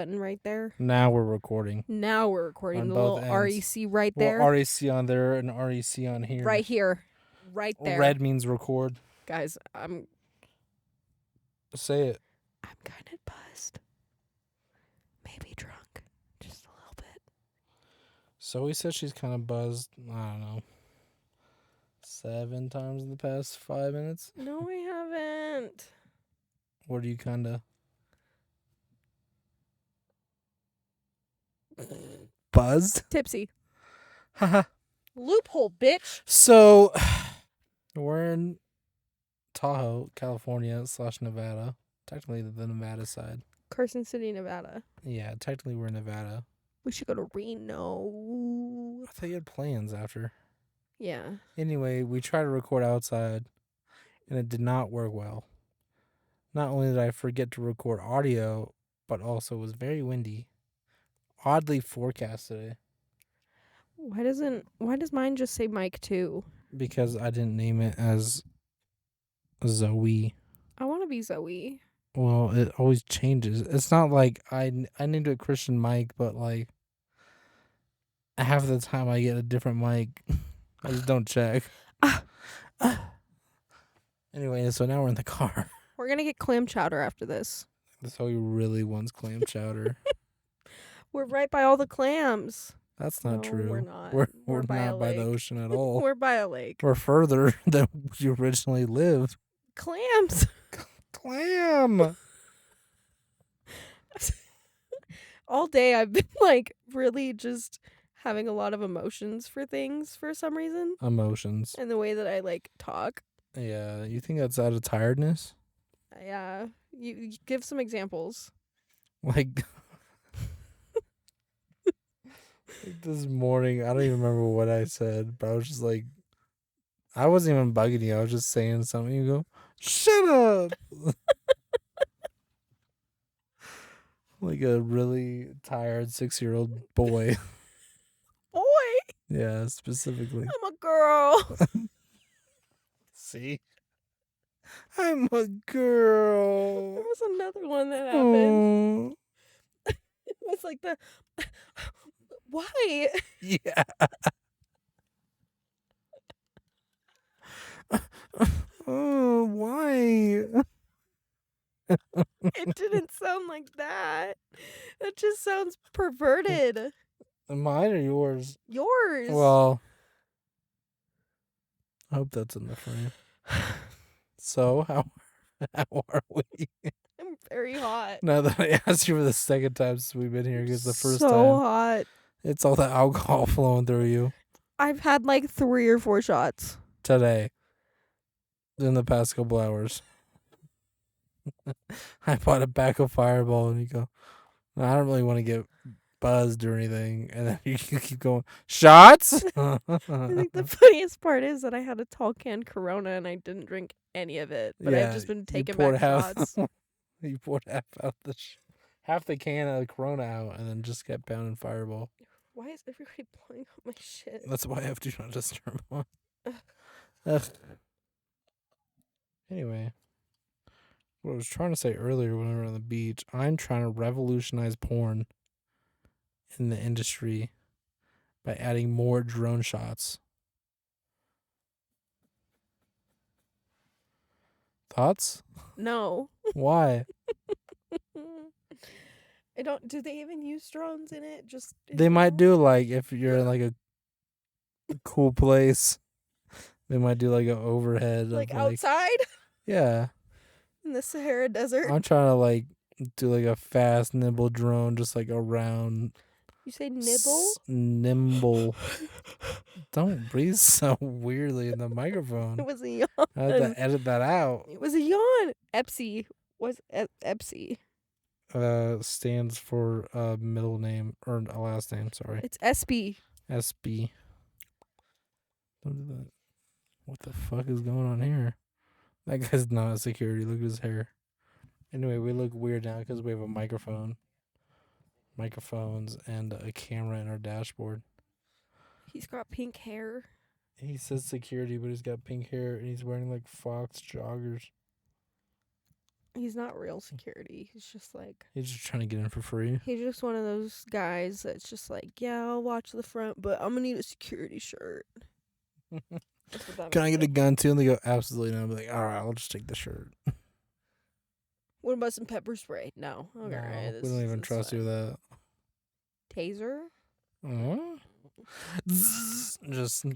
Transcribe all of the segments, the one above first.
button right there. Now we're recording. Now we're recording. On The both little ends. REC right Well, there. REC on there and REC on here. Right here. Right there. Red means record. Guys, I'm Say it. kind of buzzed. Maybe drunk. Just a little bit. So he said she's kind of buzzed. I don't know. 7 times in the past 5 minutes. No, we haven't. What are you kind of buzzed? Tipsy. Haha. Loophole, bitch. So we're in Tahoe, California / Nevada. Technically the Nevada side. Carson City, Nevada. Yeah, technically we're in Nevada. We should go to Reno. I thought you had plans after. Yeah. Anyway, we tried to record outside, and it did not work well. Not only did I forget to record audio, but also it was very windy. Oddly forecast today. Why does mine just say Mike too? Because I didn't name it as Zoe. I want to be Zoe. Well, it always changes. It's not like I named it Christian Mike, but like half the time I get a different mic. I just don't check. Anyway, so now we're in the car. We're going to get clam chowder after this. So he really wants clam chowder. We're right by all the clams. That's not No, true. we're not. We're by not a by the lake. ocean at all. We're by a lake. We're further than you originally lived. Clams. Clam. All day I've been like really just having a lot of emotions for things for some reason. Emotions. And the way that I like talk. Yeah, you think that's out of tiredness? Yeah. You give some examples. Like this morning, I don't even remember what I said, but I was just like, I wasn't even bugging you. I was just saying something. You go, shut up. Like a really tired 6-year-old boy. Boy. Yeah, specifically. I'm a girl. See? I'm a girl. There was another one that happened. Oh. It was like the why? Yeah. Oh, why? It didn't sound like that. That just sounds perverted. Mine or yours? Yours. Well, I hope that's in the frame. So, how are we? I'm very hot. Now that I asked you for the second time since we've been here, because the first so time hot. it's all the alcohol flowing through you I've had like 3 or 4 shots today. In the past couple hours. I bought a pack of Fireball and you go, I don't really want to get buzzed or anything. And then you keep going, shots? I think the funniest part is that I had a tall can Corona and I didn't drink any of it. But I've just been taking back shots. You poured half the can of the Corona out and then just kept pounding Fireball. Why is everybody blowing up my shit? That's why I have to not disturb on. Anyway, what I was trying to say earlier when we were on the beach, I'm trying to revolutionize porn in the industry by adding more drone shots. Thoughts? No. Why? I don't. Do they even use drones in it? Just They might do, like, if you're in like a cool place, they might do like an overhead like of outside yeah. in the Sahara Desert. I'm trying to like do like a fast, nimble drone, just like around. You say nibble? Nimble. Don't breathe so weirdly in the microphone. It was a yawn. I had to edit that out. It was a yawn. Epsi was Epsi. Stands for a middle name or a last name. Sorry. It's SB. SB. Don't do that. What the fuck is going on here? That guy's not a security. Look at his hair. Anyway, we look weird now because we have a microphones, and a camera in our dashboard. He's got pink hair. He says security, but he's got pink hair, and he's wearing like Fox joggers. He's not real security. He's just like... He's just trying to get in for free. He's just one of those guys that's just like, yeah, I'll watch the front, but I'm gonna need a security shirt. That's what that Can I means. get a gun too? And they go, absolutely not. I'm like, all right, I'll just take the shirt. What about some pepper spray? No. Okay, No, right. we don't even trust you with that. Taser? Just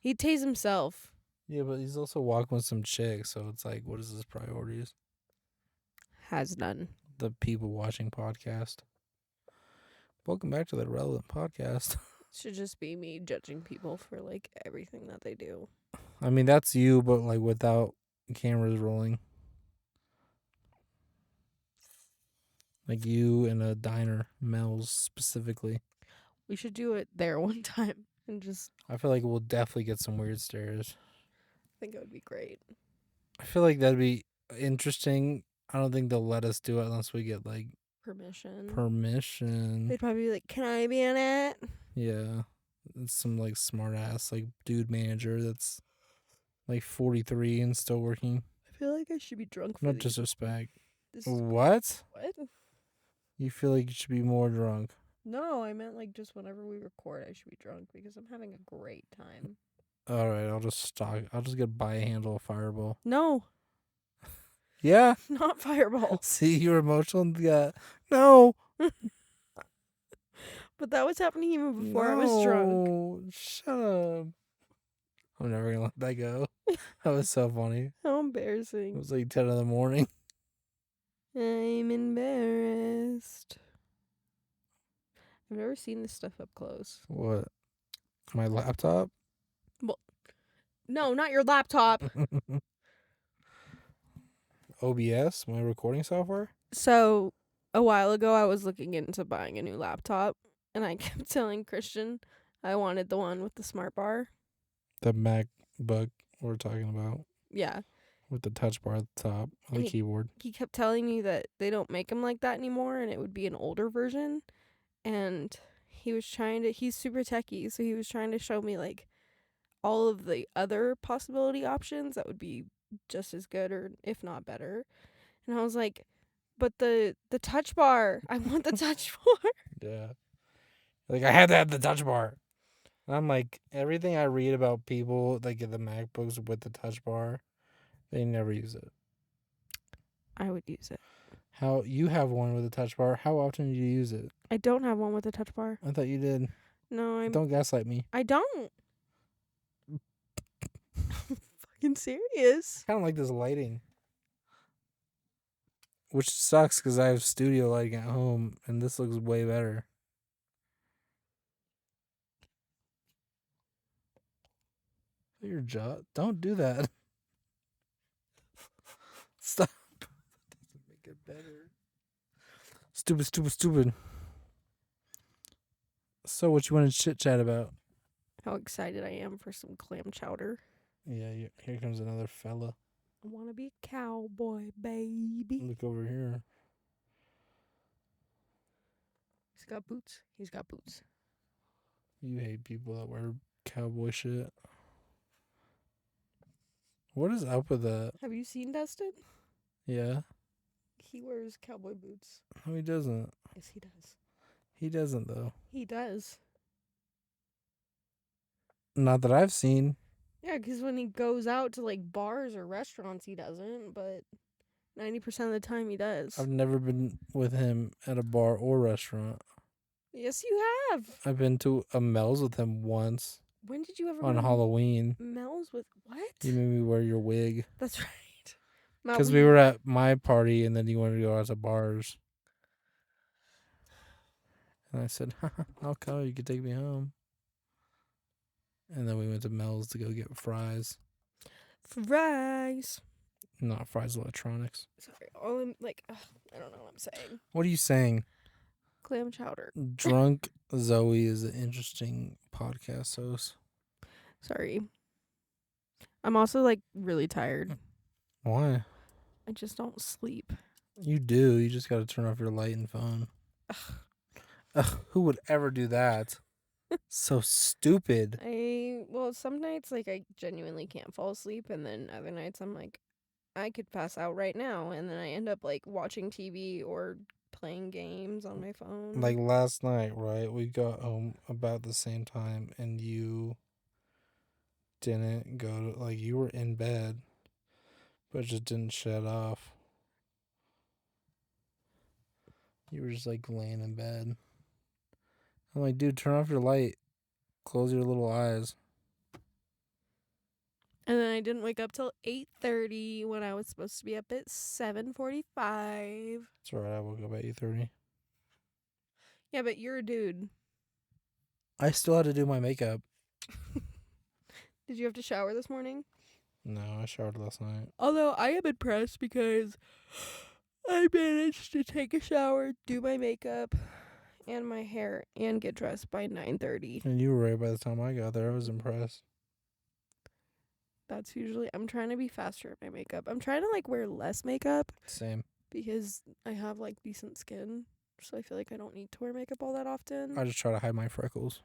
He'd tase himself. Yeah, but he's also walking with some chicks, so it's like, what is his priorities? Has none. The people watching podcast. Welcome back to the Relevant Podcast. Should just be me judging people for like everything that they do. I mean, that's you, but like without cameras rolling. Like you in a diner, Mel's specifically. We should do it there one time and just... I feel like we'll definitely get some weird stares. I think it would be great. I feel like that'd be interesting. I don't think they'll let us do it unless we get like permission. They'd probably be like, "Can I be in it?" Yeah. It's some like smart ass like dude manager that's like 43 and still working. I feel like I should be drunk for No these. disrespect. What? What? You feel like you should be more drunk? No, I meant like just whenever we record, I should be drunk because I'm having a great time. All right, I'll just buy a handle of Fireball. No. Yeah. Not Fireball. See, you're emotional. Yeah. No. But that was happening even before I was drunk. Shut up. I'm never going to let that go. That was so funny. How embarrassing. It was like 10 in the morning. I'm embarrassed. I've never seen this stuff up close. What? My laptop? Well, no, not your laptop. OBS, my recording software? So, a while ago, I was looking into buying a new laptop, and I kept telling Christian I wanted the one with the smart bar. The MacBook we're talking about. Yeah. With the touch bar at the top on the keyboard. He kept telling me that they don't make them like that anymore, and it would be an older version. And he's super techie, so he was trying to show me, like, all of the other possibility options that would be just as good or if not better. And I was like, but the touch bar, I want the touch bar. Yeah. Like, I had to have the touch bar. And I'm like, everything I read about people that get the MacBooks with the touch bar, they never use it. I would use it. How you have one with a touch bar? How often do you use it? I don't have one with a touch bar. I thought you did. No, Don't gaslight me. I don't. Fucking serious. I kind of like this lighting, which sucks because I have studio lighting at home, and this looks way better. Your jaw. Don't do that. Stop. That doesn't make it better. Stupid. So, what you want to chit chat about? How excited I am for some clam chowder. Yeah, here comes another fella. I want to be a cowboy, baby. Look over here. He's got boots. You hate people that wear cowboy shit. What is up with that? Have you seen Dustin? Yeah. He wears cowboy boots. No, he doesn't. Yes, he does. He doesn't, though. He does. Not that I've seen. Yeah, because when he goes out to, like, bars or restaurants, he doesn't, but 90% of the time he does. I've never been with him at a bar or restaurant. Yes, you have. I've been to a Mel's with him once. When did you ever on Halloween? Mel's with what? You made me wear your wig. That's right. Because we were at my party and then you wanted to go out to bars. And I said, I'll come. You could take me home. And then we went to Mel's to go get fries. Fries. Not Fries Electronics. Sorry. All I'm like, I don't know what I'm saying. What are you saying? Clam chowder. Drunk Zoe is an interesting podcast host. Sorry. I'm also, like, really tired. Why? I just don't sleep. You do. You just got to turn off your light and phone. Ugh, who would ever do that? So stupid. Well, some nights, like, I genuinely can't fall asleep, and then other nights I'm like, I could pass out right now, and then I end up like watching TV or playing games on my phone. Like last night, right? We got home about the same time, and you didn't go to, like, you were in bed, but just didn't shut off. You were just like laying in bed. I'm like, dude, turn off your light. Close your little eyes. And then I didn't wake up till 8:30 when I was supposed to be up at 7:45. It's alright. I woke up at 8:30. Yeah, but you're a dude. I still had to do my makeup. Did you have to shower this morning? No, I showered last night. Although I am impressed because I managed to take a shower, do my makeup and my hair, and get dressed by 9:30. And you were right by the time I got there. I was impressed. That's usually, I'm trying to be faster at my makeup. I'm trying to like wear less makeup Same. because I have like decent skin. So I feel like I don't need to wear makeup all that often. I just try to hide my freckles.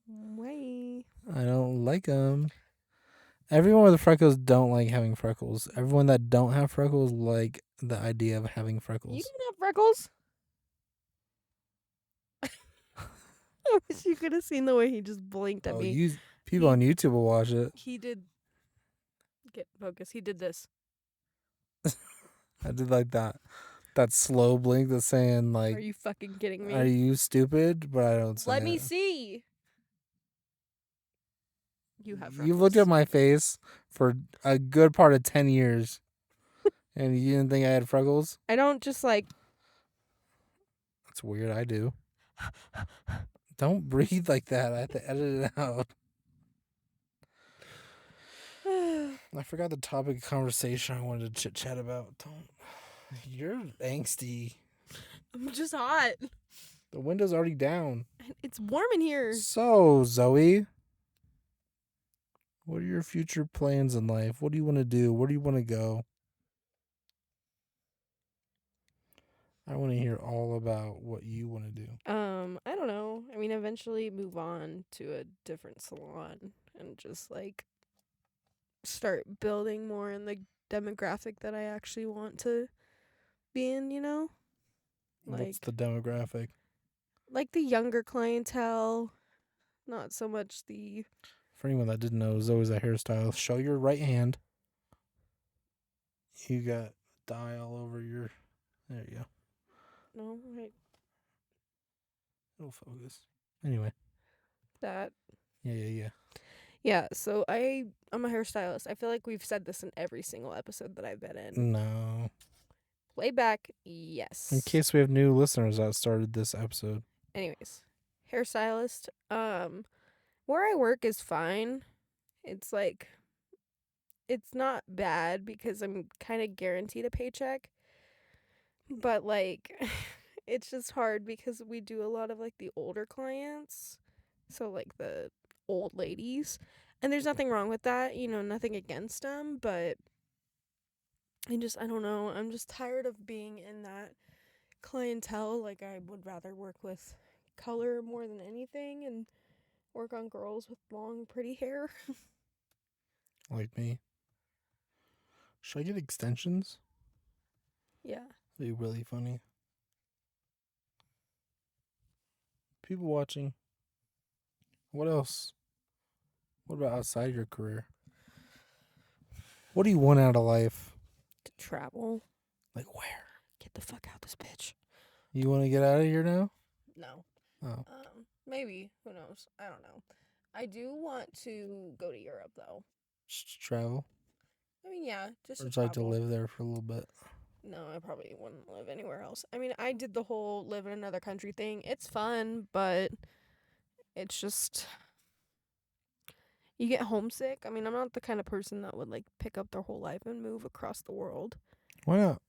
Way. I don't like them. Everyone with freckles don't like having freckles. Everyone that don't have freckles like the idea of having You freckles. don't have freckles? I wish you could have seen the way he just blinked at me. People on YouTube will watch it. He did. Get focus. He did this. I did like that slow blink that's saying like, Are you fucking kidding me? "Are you stupid?" But I don't say Let me it. see. You have freckles. You looked at my face for a good part of 10 years, and you didn't think I had freckles? I don't just like. That's weird. I do. Don't breathe like that. I have to edit it out. I forgot the topic of conversation I wanted to chit chat about. You're angsty. I'm just hot. The window's already down. It's warm in here. So, Zoe, what are your future plans in life? What do you want to do? Where do you want to go? I want to hear all about what you want to do. I don't know. I mean, eventually move on to a different salon and just like start building more in the demographic that I actually want to be in, you know? What's the demographic? Like the younger clientele, not so much the... For anyone that didn't know, Zoe's a hairstylist. Show your right hand. You got dye all over your... There you go. No, right. It'll focus. Anyway. That. Yeah. Yeah, so I'm a hairstylist. I feel like we've said this in every single episode that I've been in. No. Way back, yes. In case we have new listeners that started this episode. Anyways, hairstylist. Where I work is fine. It's like, it's not bad because I'm kind of guaranteed a paycheck. But like, it's just hard because we do a lot of like the older clients. So like the old ladies. And there's nothing wrong with that, you know, nothing against them, but I don't know. I'm just tired of being in that clientele. Like, I would rather work with color more than anything and work on girls with long, pretty hair. Like me. Should I get extensions? Yeah. That'd be really funny. People watching. What else? What about outside your career? What do you want out of life? To travel. Like where? Get the fuck out this bitch. You want to get out of here now? No. Oh. Maybe. Who knows? I don't know. I do want to go to Europe, though. Just travel? I mean, yeah, just Or to just like to travel. live there for a little bit? No, I probably wouldn't live anywhere else. I mean, I did the whole live in another country thing. It's fun, but it's just... You get homesick. I mean, I'm not the kind of person that would, like, pick up their whole life and move across the world. Why not?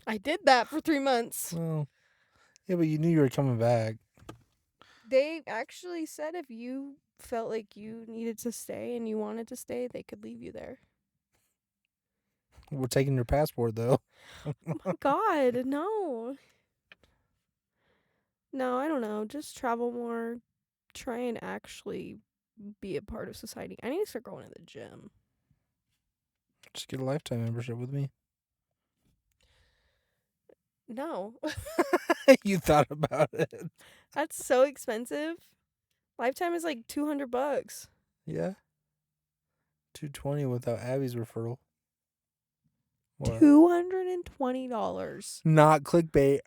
I did that for 3 months. Well, yeah, but you knew you were coming back. They actually said if you felt like you needed to stay and you wanted to stay, they could leave you there. We're taking your passport, though. Oh my God, no. No, I don't know. Just travel more, try and actually be a part of society. I need to start going to the gym. Just get a lifetime membership with me. No. You thought about it. That's so expensive. Lifetime is like $200. Yeah. $220 without Abby's referral. What? $220. Not clickbait.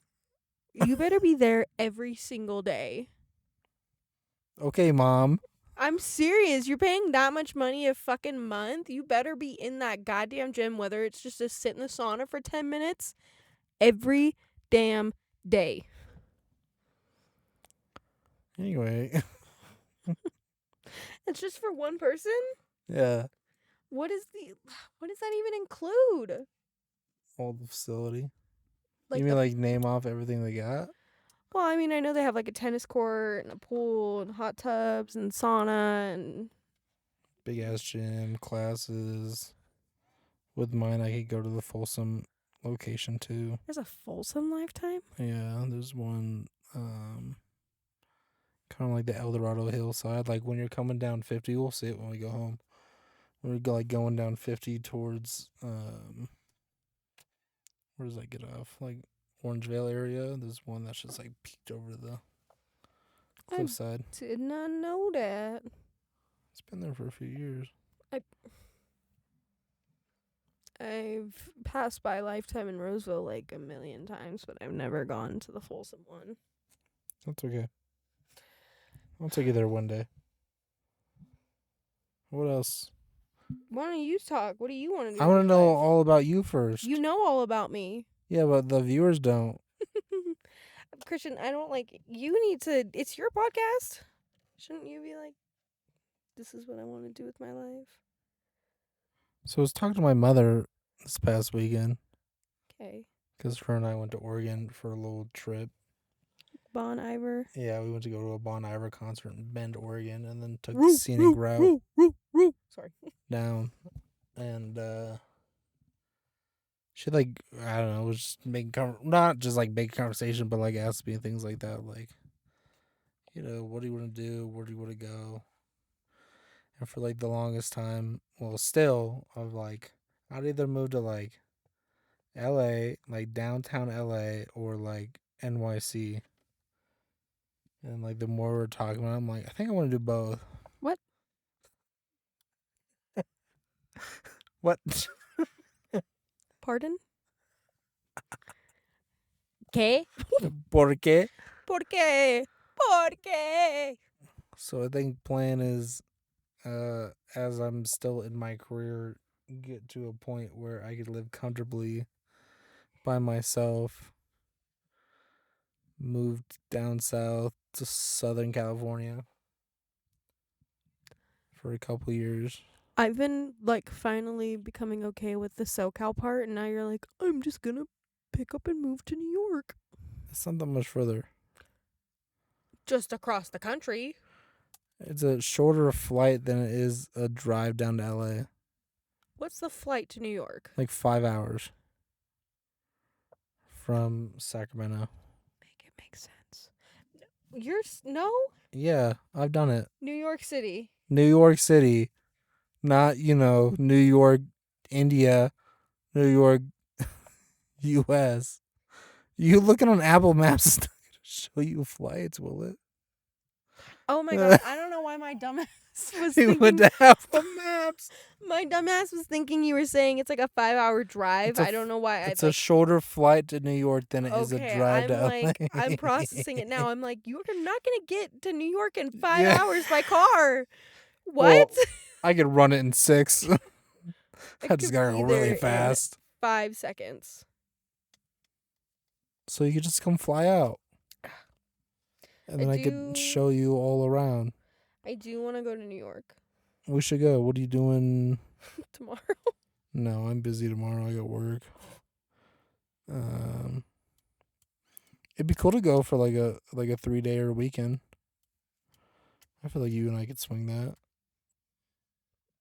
You better be there every single day. Okay, Mom. I'm serious. You're paying that much money a fucking month. You better be in that goddamn gym, whether it's just to sit in the sauna for 10 minutes every damn day. Anyway. It's just for one person? Yeah. What does that even include? All the facility. Like you mean like name off everything they got? Well, I mean, I know they have like a tennis court and a pool and hot tubs and sauna and Big ass gym, classes. With mine, I could go to the Folsom location too. there's a Folsom Lifetime? Yeah, there's one kind of like the El Dorado hillside. Like when you're coming down 50, we'll see it when we go home. We're like going down 50 towards where does that get off? Like Orangevale area. There's one that's just like peeked over the cliffside. Did not know that. It's been there for a few years. I've passed by Lifetime in Roseville like a million times, but I've never gone to the Folsom one. That's okay. I'll take you there one day. What else? Why don't you talk? What do you want to do? I want to know all about you first. You know all about me. Yeah, but the viewers don't. Christian, I don't like. You need to. It's your podcast. Shouldn't you be like, this is what I want to do with my life? So I was talking to my mother this past weekend. Okay. Because her and I went to Oregon for a little trip. Bon Iver. Yeah, we went to go to a Bon Iver concert in Bend, Oregon, and then took the scenic route Sorry. down. And she I don't know, was just making not just like making conversation, but like asked me things like that, like, what do you want to do? Where do you want to go? And for like the longest time, well, still, of like, I'd either move to like LA, like downtown LA, or like NYC. And like the more we're talking about, I'm like, I think I want to do both. What? What? Pardon? ¿Qué? ¿Por qué? ¿Por qué? ¿Por qué? So I think plan is, as I'm still in my career, get to a point where I could live comfortably by myself. Moved down south to Southern California for a couple years. I've been like finally becoming okay with the SoCal part, and now you're like, I'm just gonna pick up and move to New York. It's not that much further. Just across the country. It's a shorter flight than it is a drive down to LA. What's the flight to New York? Like 5 hours from Sacramento. Make it make sense. No? Yeah, I've done it. New York City. New York City. Not, New York, India, New York, U.S. You looking on Apple Maps is not going to show you flights, will it? Oh my god, I don't know why my dumbass was You thinking. went to Apple Maps. My dumbass was thinking you were saying it's like a 5-hour drive. I don't know why. It's a shorter flight to New York than it is a drive to LA. I'm processing it now. I'm like, you're not going to get to New York in 5 hours by car. What? Well, I could run it in 6. I just gotta go really fast. 5 seconds. So you could just come fly out. And then I could show you all around. I do want to go to New York. We should go. What are you doing? Tomorrow? No, I'm busy tomorrow. I got work. It'd be cool to go for like a 3-day or a weekend. I feel like you and I could swing that.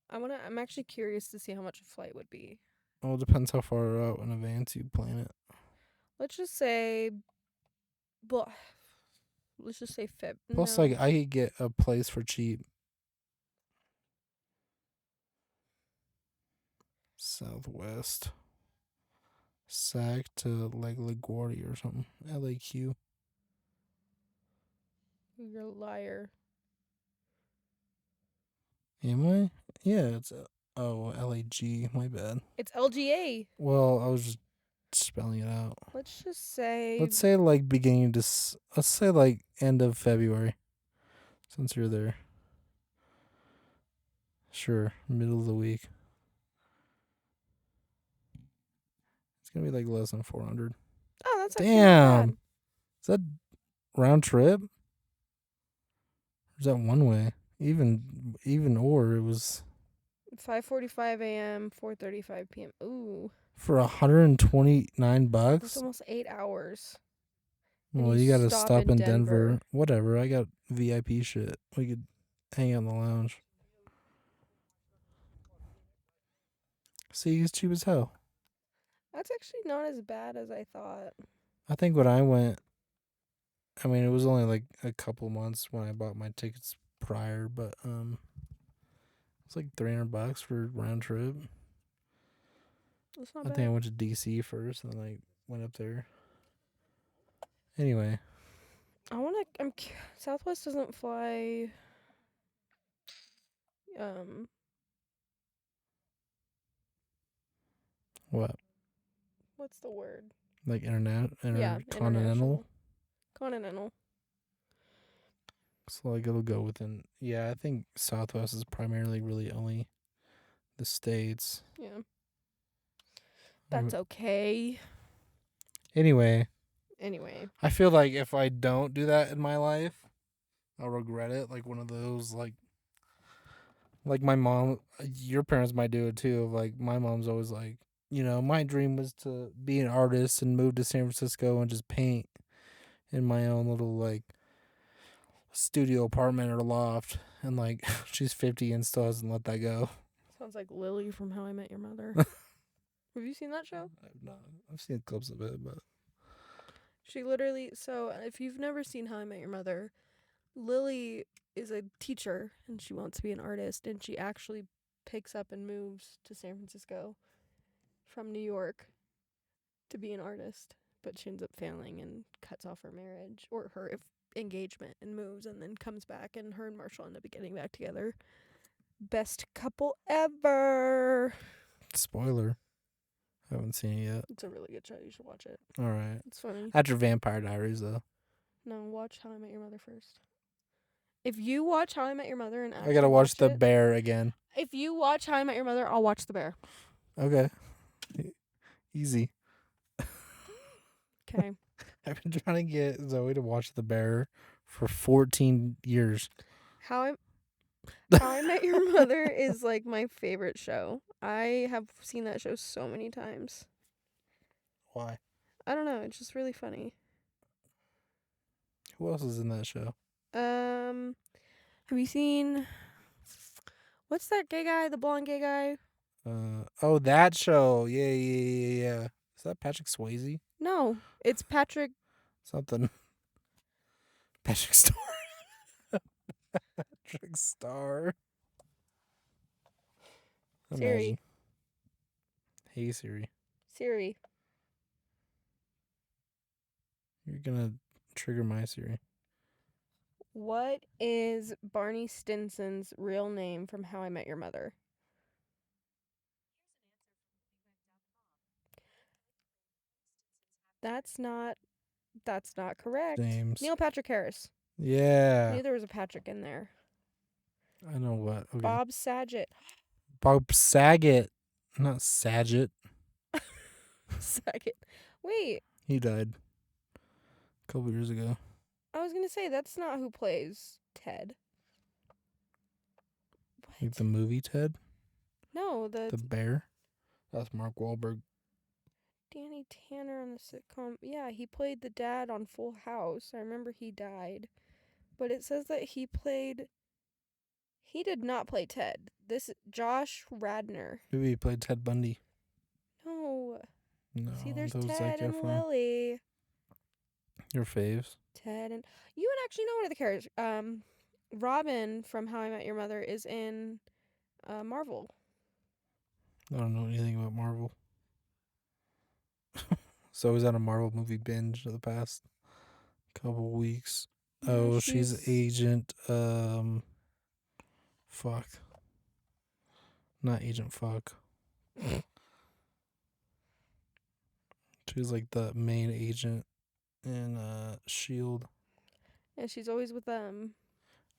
I'm actually curious to see how much a flight would be. Well, it depends how far out in advance you plan it. Let's just say, Let's just say Feb. Plus, No. like, I could get a place for cheap. Southwest. Sac to like LaGuardia or something. LAQ. You're a liar. Am I? Yeah, it's LAG. My bad. It's LGA. Well, I was just spelling it out. Let's just say Let's say like beginning to. Let's say like end of February. Since you're there. Sure, middle of the week. It's gonna be like less than 400. oh, that's actually not Damn. bad. Is that round trip? Or is that one way? Even or it was 5:45 a.m., 4:35 p.m. Ooh, for $129 that's bucks. almost 8 hours. And Well, you you gotta stop stop in in Denver. Denver. Whatever. I got VIP shit. We could hang out in the lounge. See, it's cheap as hell. That's actually not as bad as I thought. I think when I went, I mean, it was only like a couple months when I bought my tickets prior, but it's like $300 for round trip. That's not I bad. think I went to DC first and then I went up there. Anyway, Southwest doesn't fly. Um, what? what's the word? Like Yeah, intercontinental? international. Continental. So like it'll go within. Yeah, I think Southwest is primarily really only the states. Yeah. That's okay. Anyway, Anyway, I feel like if I don't do that in my life, I'll regret it. Like one of those like my mom, your parents might do it too. Like my mom's always like, my dream was to be an artist and move to San Francisco and just paint in my own little like studio apartment or loft. And like she's 50 and still hasn't let that go. sounds like Lily from How I Met Your Mother. Have you seen that show? I've not. I've seen clips of it, but She literally, so if you've never seen How I Met Your Mother, Lily is a teacher and she wants to be an artist, and she actually picks up and moves to San Francisco from New York to be an artist, but she ends up failing and cuts off her marriage or her engagement and moves, and then comes back, and her and Marshall end up getting back together. Best couple ever. spoiler. I haven't seen it yet. It's a really good show. You should watch it. All right. It's funny. After Vampire Diaries, though. No, watch How I Met Your Mother first. If you watch How I Met Your Mother and actually I gotta watch The it, Bear again. if you watch How I Met Your Mother, I'll watch The Bear. Okay. Easy. Okay. I've been trying to get Zoe to watch The Bear for 14 years. How I Met Your Mother is like my favorite show. I have seen that show so many times. Why? I don't know. It's just really funny. Who else is in that show? Have you seen? What's that gay guy? The blonde gay guy? Oh, that show. Yeah. Is that Patrick Swayze? No, it's Patrick. Something. Patrick Star. Patrick Star. Siri. Imagine. Hey Siri. Siri. You're gonna trigger my Siri. What is Barney Stinson's real name from How I Met Your Mother? That's not correct. James. Neil Patrick Harris. Yeah. I knew there was a Patrick in there. I know what. Okay. Bob Saget. Bob Saget. Not Saget. Saget. Wait, He died a couple years ago. I was gonna say that's not who plays Ted. Like What? the movie Ted? No, The bear? That's Mark Wahlberg. Danny Tanner on the sitcom. Yeah, he played the dad on Full House. I remember he died. But it says that he did not play Ted. This Josh Radner. Maybe he played Ted Bundy. No. No, See, there's that was Ted Zac and Efron. Lily. Your faves? Ted and you would actually know one of the characters. Robin from How I Met Your Mother is in Marvel. I don't know anything about Marvel. So I was on a Marvel movie binge for the past couple weeks. Yeah, Oh, she's Agent. Fuck. Not Agent Fuck. She's like the main agent in Shield. Yeah, she's always with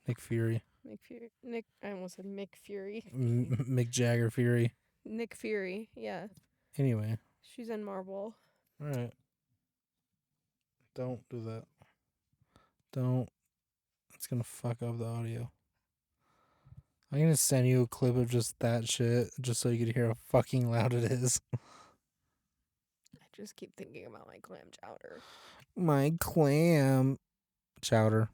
Nick Fury. Nick Fury. I almost said Mick Fury. Mick Jagger Fury. Nick Fury. Yeah, Anyway. she's in Marvel. All right. Don't do that. Don't. It's gonna fuck up the audio. I'm gonna send you a clip of just that shit, just so you can hear how fucking loud it is. I just keep thinking about my clam chowder. My clam chowder.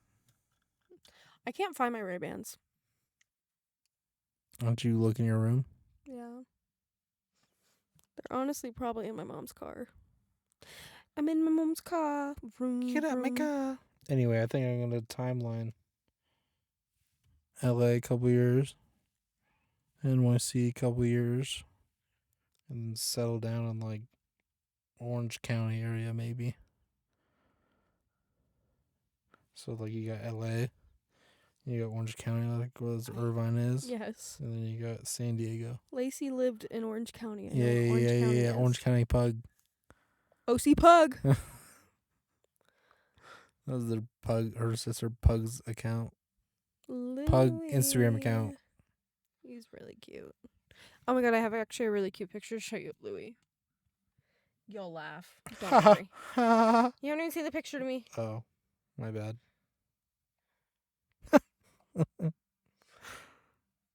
I can't find my Ray-Bans. Don't you look in your room? Yeah. They're honestly probably in my mom's car. I'm in my mom's car. Vroom, Get out my vroom. car. Anyway, I think I'm gonna timeline LA a couple years, NYC a couple years, and settle down in like Orange County area maybe. So like you got LA, you got Orange County, like where Irvine is, Yes. and then you got San Diego. Lacey lived in Orange County. I know Yeah, what Orange County yeah. is. Orange County Pug. OC Pug. That was their Pug, her sister Pug's account. Pug Instagram account. He's really cute. Oh my god, I have actually a really cute picture to show you of Louis. You'll laugh. Don't worry. You haven't even seen the picture to me. Oh, my bad.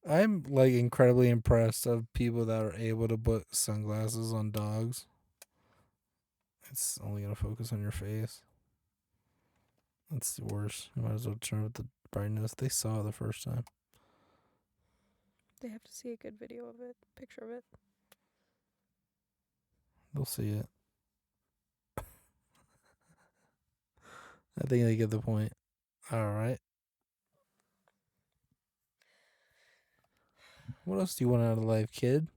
I'm like incredibly impressed of people that are able to put sunglasses on dogs. It's only gonna focus on your face. That's the worst. You might as well turn up the brightness. They saw it the first time. They have to see a good video of it, picture of it. They'll see it. I think they get the point. All right. What else do you want out of life, kid?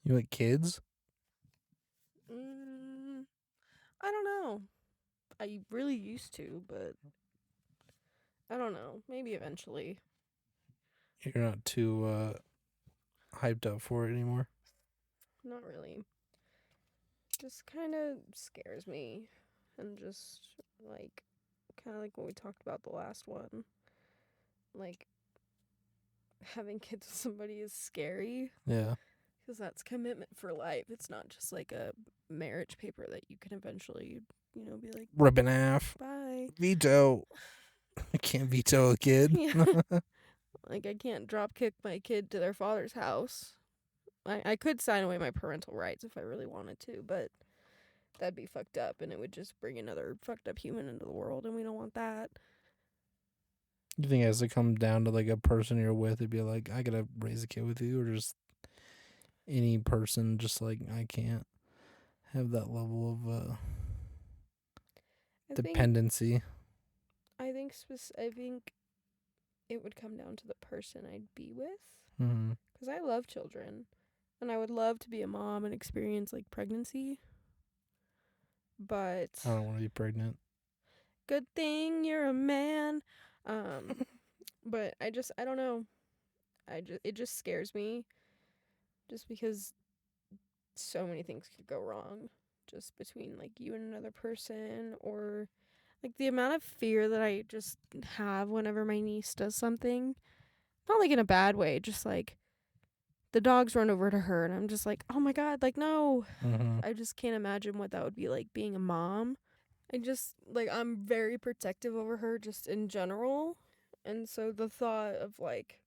You want kids? I don't know. I really used to, but I don't know. Maybe eventually. You're not too hyped up for it anymore. Not really. Just kind of scares me. And just, like, kind of like what we talked about the last one. Like, having kids with somebody is scary. Yeah. Because that's commitment for life. It's not just like a marriage paper that you can eventually, be like, Rip in half. bye. Veto. I can't veto a kid. Yeah. Like, I can't drop kick my kid to their father's house. I could sign away my parental rights if I really wanted to, but that'd be fucked up, and it would just bring another fucked up human into the world, and we don't want that. You think it has to come down to like a person you're with and be like, I gotta raise a kid with you, or just any person, just like I can't have that level of dependency. I think it would come down to the person I'd be with. Mm-hmm. Because I love children. And I would love to be a mom and experience, like, pregnancy. But I don't want to be pregnant. good thing you're a man. But I don't know. It just scares me. Just because so many things could go wrong. Just between, like, you and another person. Or, like, the amount of fear that I just have whenever my niece does something. Not, like, in a bad way. Just, like, the dogs run over to her, and I'm just like, oh my god, like, no. Mm-hmm. I just can't imagine what that would be like being a mom. I'm very protective over her just in general. And so the thought of, like,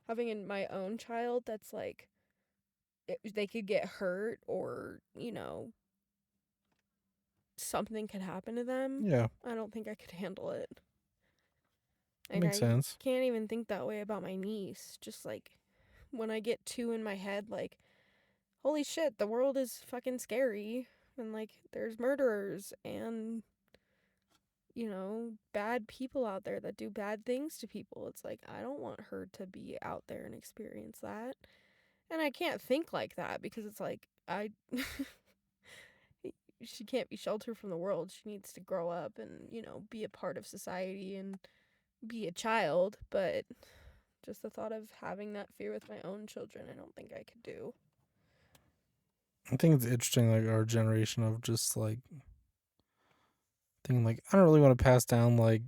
having my own child that's, like, they could get hurt or, something could happen to them. Yeah. I don't think I could handle it. Makes sense. Can't even think that way about my niece. Just, like, when I get two in my head, like, holy shit, the world is fucking scary. and like there's murderers and bad people out there that do bad things to people. It's like I don't want her to be out there and experience that. And I can't think like that because it's like I she can't be sheltered from the world. She needs to grow up and, be a part of society and be a child, but just the thought of having that fear with my own children, I don't think I could do. I think it's interesting, like our generation of just like thinking, like I don't really want to pass down like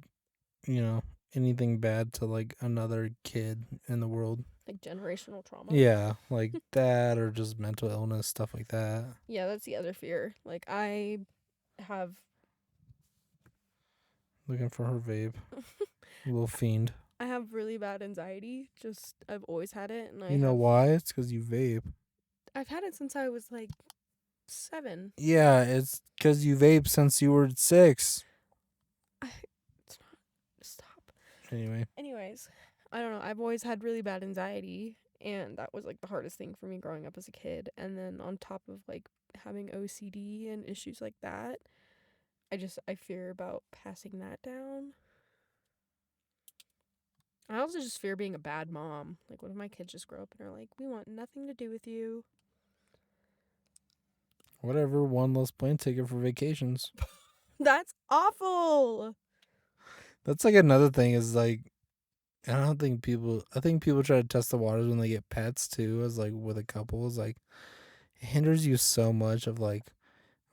you know anything bad to like another kid in the world. Like generational trauma. Yeah, like that or just mental illness, stuff like that. Yeah, that's the other fear. Like I have Looking for her vape, little fiend. I have really bad anxiety. Just I've always had it, and You know why? It's because you vape. I've had it since I was like 7. Yeah, it's because you vape since you were 6. It's not. Stop. Anyway, Anyways, I don't know. I've always had really bad anxiety, and that was like the hardest thing for me growing up as a kid. And then on top of like having OCD and issues like that, I fear about passing that down. I also just fear being a bad mom. Like, what if my kids just grow up and are like, we want nothing to do with you? whatever. One less plane ticket for vacations. That's awful. That's like another thing is like I don't think people. I think people try to test the waters when they get pets too. As like with a couple, is like it hinders you so much of like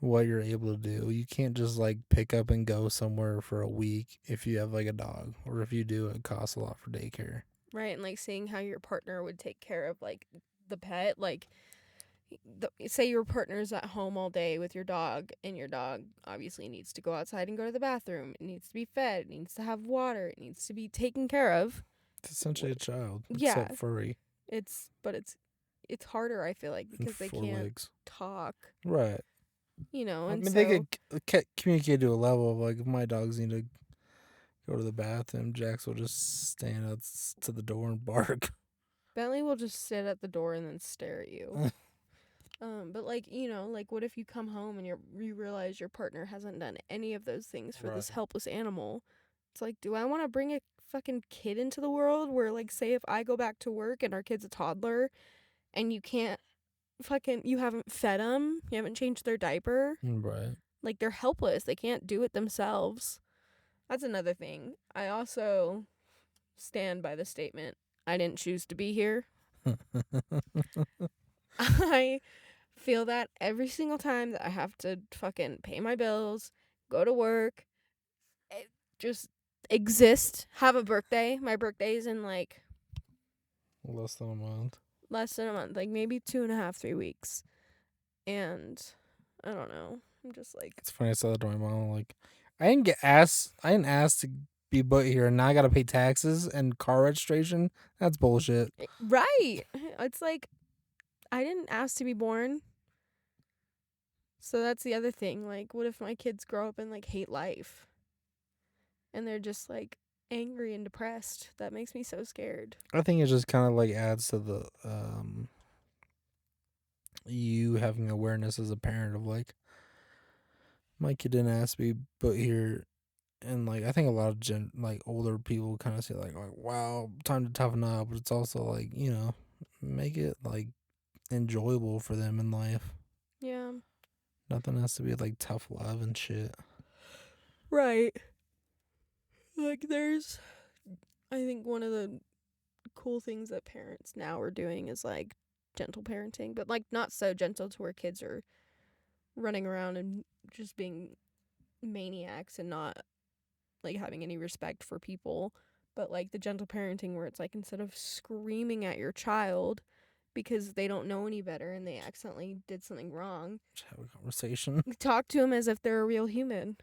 what you're able to do. You can't just like pick up and go somewhere for a week if you have like a dog, or if you do, it costs a lot for daycare. Right, and like seeing how your partner would take care of like the pet, like say your partner's at home all day with your dog, and your dog obviously needs to go outside and go to the bathroom. It needs to be fed. It needs to have water. It needs to be taken care of. It's essentially a child, Yeah, except furry it's harder. I feel like and because they 4 can't legs. talk, Right. I and mean, they so could communicate to a level of like if my dogs need to go to the bathroom, Jax will just stand out to the door and bark. Bentley will just sit at the door and then stare at you. But like like what if you come home and you realize your partner hasn't done any of those things for this Right. helpless animal? It's like, do I want to bring a fucking kid into the world where like say if I go back to work and our kid's a toddler and you haven't fed them, you haven't changed their diaper, Right. like they're helpless. They can't do it themselves. That's another thing. I also stand by the statement, I didn't choose to be here. I feel that every single time that I have to fucking pay my bills, go to work, just exist, have a birthday. My birthday's in like Less than a month. less than a month, like maybe 2.5, 3 weeks. And I don't know. I'm just like, It's funny. I saw that to my mom. Like, I didn't get asked. I didn't ask to be put here, and now I got to pay taxes and car registration. That's bullshit. right. It's like, I didn't ask to be born. So that's the other thing. Like, what if my kids grow up and like hate life? And they're just like angry and depressed. That makes me so scared. I think it just kind of like adds to the you having awareness as a parent of like my kid didn't ask to be put here, and like I think a lot of like older people kind of say like wow, time to toughen up, but it's also like make it like enjoyable for them in life. Yeah. Nothing has to be like tough love and shit. Right. Like I think one of the cool things that parents now are doing is like gentle parenting, but like not so gentle to where kids are running around and just being maniacs and not like having any respect for people, but like the gentle parenting where it's like instead of screaming at your child because they don't know any better and they accidentally did something wrong, Just have a conversation. talk to them as if they're a real human.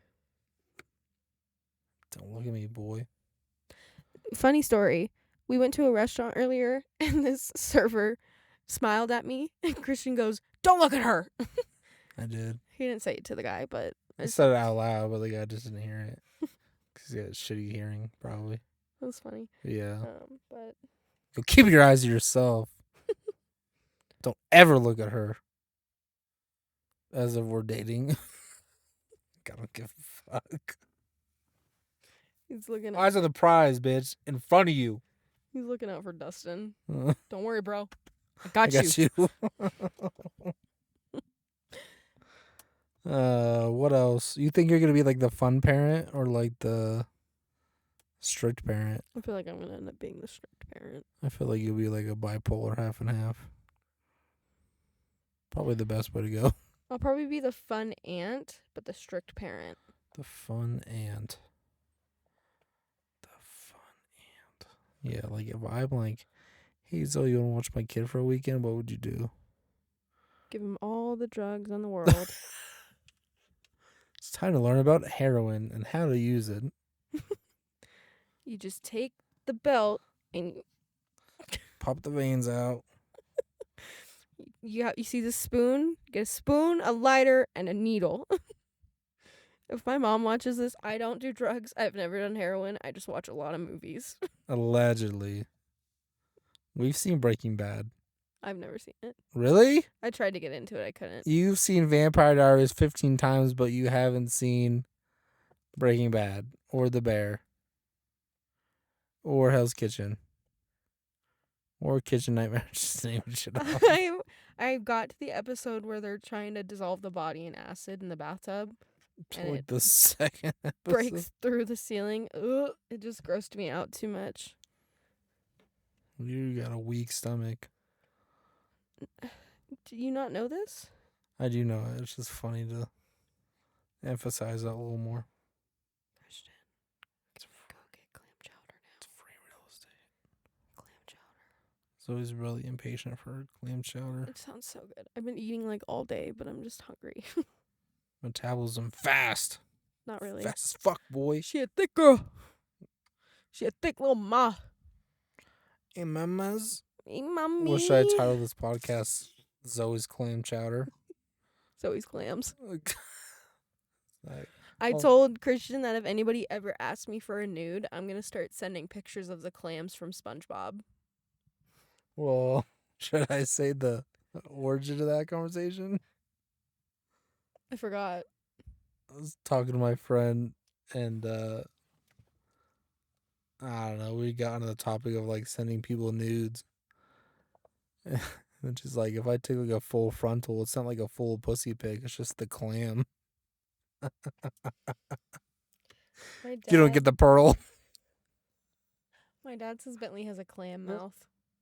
Don't look at me, boy. Funny story. We went to a restaurant earlier and this server smiled at me and Christian goes, "Don't look at her." I did. He didn't say it to the guy, but I said it out loud, but the guy just didn't hear it. Because he had shitty hearing, probably. it was funny. Yeah. But Go keep your eyes to yourself. Don't ever look at her. as if we're dating. I don't give a fuck. He's looking out. Eyes on the prize, bitch. In front of you. He's looking out for Dustin. Don't worry, bro. I I got got you. you. What else? You think you're gonna be like the fun parent or like the strict parent? I feel like I'm gonna end up being the strict parent. I feel like you'll be like a bipolar half and half. Probably the best way to go. I'll probably be the fun aunt, but the strict parent. The fun aunt. The fun aunt. Yeah, like if I'm like, hey Zoe, you wanna watch my kid for a weekend? What would you do? Give him all the drugs in the world. It's time to learn about heroin and how to use it. You just take the belt and Pop the veins out. you see the spoon? Get a spoon, a lighter, and a needle. If my mom watches this, I don't do drugs. I've never done heroin. I just watch a lot of movies. Allegedly. We've seen Breaking Bad. I've never seen it. Really? I tried to get into it. I couldn't. You've seen Vampire Diaries 15 times, but you haven't seen Breaking Bad or The Bear or Hell's Kitchen or Kitchen Nightmare. Just name shit off. I got to the episode where they're trying to dissolve the body in acid in the bathtub. And Like it the second episode. breaks through the ceiling. Ugh, it just grossed me out too much. You got a weak stomach. Do you not know this? I do know it. It's just funny to emphasize that a little more. Christian, go get clam chowder now. It's free real estate. Clam chowder. Zoe's really impatient for clam chowder. It sounds so good. I've been eating like all day, but I'm just hungry. Metabolism fast. Not really. Fast as fuck, boy. She a thick girl. She a thick little ma. Hey, mamas. Hey, mommy. What should I title this podcast? Zoe's Clam Chowder. Zoe's clams. Like, I told Christian that if anybody ever asks me for a nude, I'm going to start sending pictures of the clams from SpongeBob. well, should I say the origin of that conversation? I forgot. I was talking to my friend and I don't know, we got onto the topic of like sending people nudes. And she's like, if I take like a full frontal, it's not like a full pussy pic, it's just the clam. You don't get the pearl. My dad says Bentley has a clam What? mouth.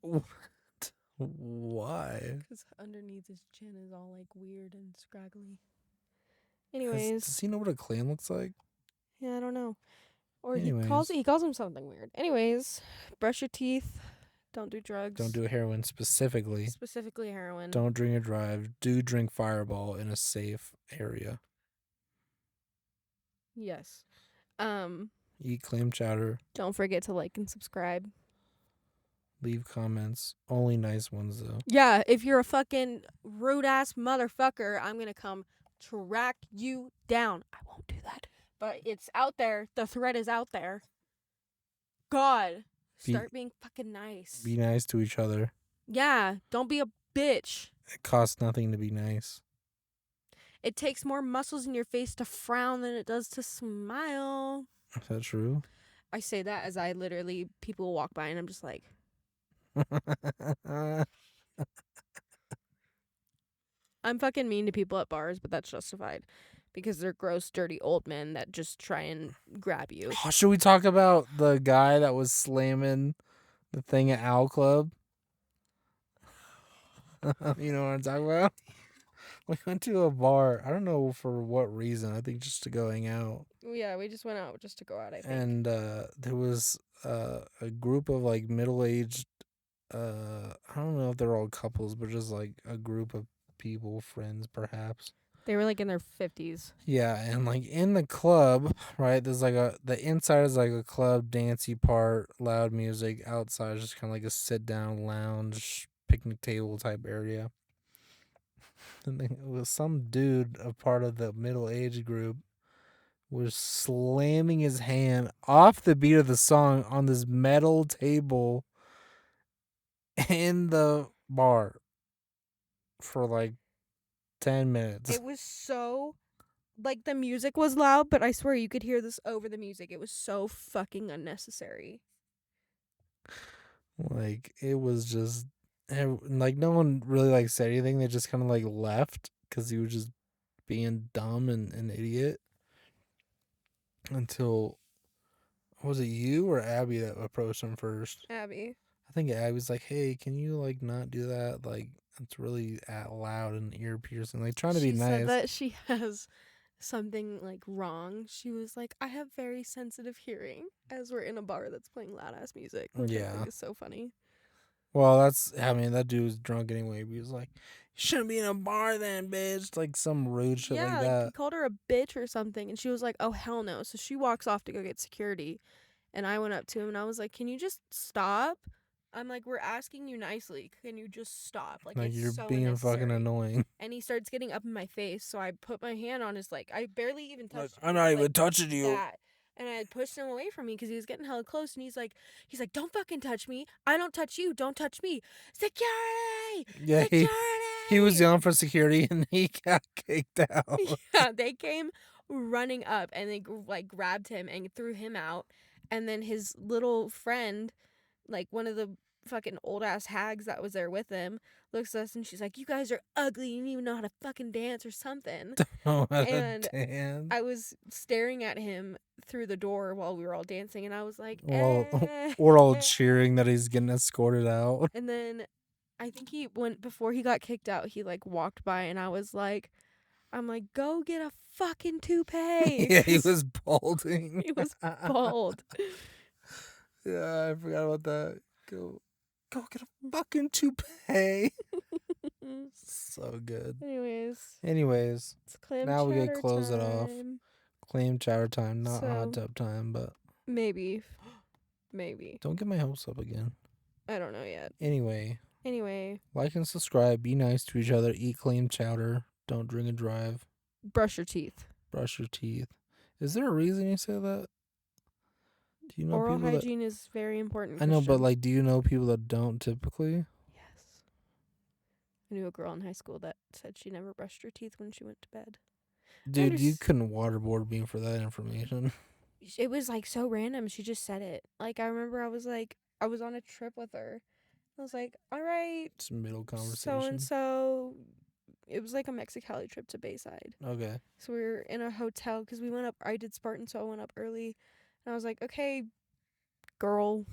What? Why? Because underneath his chin is all like weird and scraggly. Anyways. Does he know what a clam looks like? Yeah, I don't know. Or Anyways. he calls him something weird. Anyways, brush your teeth. Don't do drugs. Don't do heroin specifically. Specifically heroin. Don't drink or drive. Do drink Fireball in a safe area. Yes. Eat clam chowder. Don't forget to like and subscribe. Leave comments. Only nice ones though. Yeah, if you're a fucking rude ass motherfucker, I'm gonna come track you down. I won't do that. But it's out there. The threat is out there. God. Start being fucking nice. Be nice to each other. Yeah, don't be a bitch. It costs nothing to be nice. It takes more muscles in your face to frown than it does to smile. Is that true? I say that as I literally, people walk by and I'm just like, I'm fucking mean to people at bars, but that's justified. Because they're gross, dirty old men that just try and grab you. Oh, should we talk about the guy that was slamming the thing at Owl Club? You know what I'm talking about? We went to a bar. I don't know for what reason. I think just to go hang out. Yeah, we just went out just to go out, I think. And there was a group of like middle-aged, I don't know if they're all couples, but just like a group of people, friends perhaps. They were like in their 50s. Yeah, and like in the club, right, there's like the inside is like a club dancey part, loud music. Outside is just kind of like a sit-down lounge, picnic table type area. And it was some dude, a part of the middle-aged group, was slamming his hand off the beat of the song on this metal table in the bar for like 10 minutes. It was so, like, the music was loud, but I swear you could hear this over the music. It was so fucking unnecessary. Like, it was just, like, no one really, like, said anything. They just kind of, like, left because he was just being dumb and an idiot until, was it you or Abby that approached him first? Abby. I think Abby was like, hey, can you, like, not do that? Like, it's really loud and ear piercing. Like, trying to be She said nice. that she has something, like, wrong. She was like, I have very sensitive hearing, as we're in a bar that's playing loud-ass music, which I Yeah. think is so funny. Well, that dude was drunk anyway. He was like, you shouldn't be in a bar then, bitch. Like, some rude shit Yeah, like like, that. he called her a bitch or something, and she was like, oh, hell no. So she walks off to go get security, and I went up to him, and I was like, can you just stop? I'm like, we're asking you nicely. Can you just stop? Like, Like, it's you're so being fucking unnecessary. annoying. And he starts getting up in my face, so I put my hand on his, like, I barely even Like, touched him. I'm It not was, even like, touching you. that. And I pushed him away from me because he was getting hella close, and he's like, don't fucking touch me. I don't touch you. Don't touch me. Security! Yeah, Security! he was yelling for security and he got kicked out. Yeah, they came running up and they like grabbed him and threw him out. And then his little friend, like one of the fucking old ass hags that was there with him, looks at us and she's like, you guys are ugly. You don't even know how to fucking dance or something. Oh, And damn. I was staring at him through the door while we were all dancing, and I was like, Well, eh. we're all cheering that he's getting escorted out. And then I think he went, before he got kicked out, he like walked by, and I'm like, go get a fucking toupee. Yeah, he was balding. He was bald. Yeah, I forgot about that. Go get a fucking toupee. So good. Anyways, it's clam now we chowder get close it off. time. Claim chowder time, not So, hot tub time, but maybe. don't get my hopes up again. I don't know yet. Anyway, like and subscribe. Be nice to each other. Eat clam chowder. Don't drink and drive. Brush your teeth. Brush your teeth. Is there a reason you say that? Do you know Oral people hygiene is very important. I know, but Christian. like, do you know people that don't typically? Yes. I knew a girl in high school that said she never brushed her teeth when she went to bed. Dude, you couldn't waterboard me for that information. It was like so random. She just said it. Like, I remember I was on a trip with her. I was like, all right. It's middle conversation. So and so. It was like a Mexicali trip to Bayside. Okay. So we were in a hotel because we went up. I did Spartan, so I went up early. And I was like, okay, girl,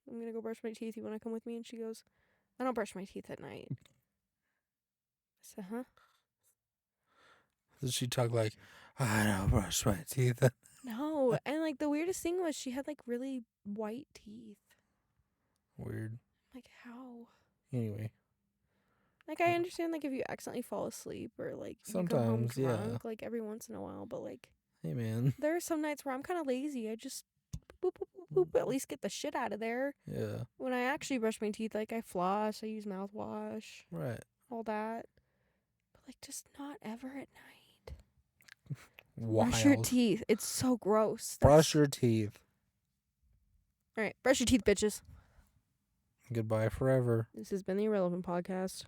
I'm going to go brush my teeth. You want to come with me? And she goes, I don't brush my teeth at night. I said, huh? Did she talk like, I don't brush my teeth? No. And like the weirdest thing was she had like really white teeth. Weird. Like, how? Anyway. Like, I understand, like, if you accidentally fall asleep or, like, sometimes, you come home drunk, yeah. like, every once in a while. But, like, hey, man. There are some nights where I'm kind of lazy. I just boop, boop, boop, boop, at least get the shit out of there. Yeah. When I actually brush my teeth, like, I floss, I use mouthwash. Right. All that. But, like, just not ever at night. Wild. Brush your teeth. It's so gross. Brush your teeth. All right. Brush your teeth, bitches. Goodbye forever. This has been the Irrelevant Podcast.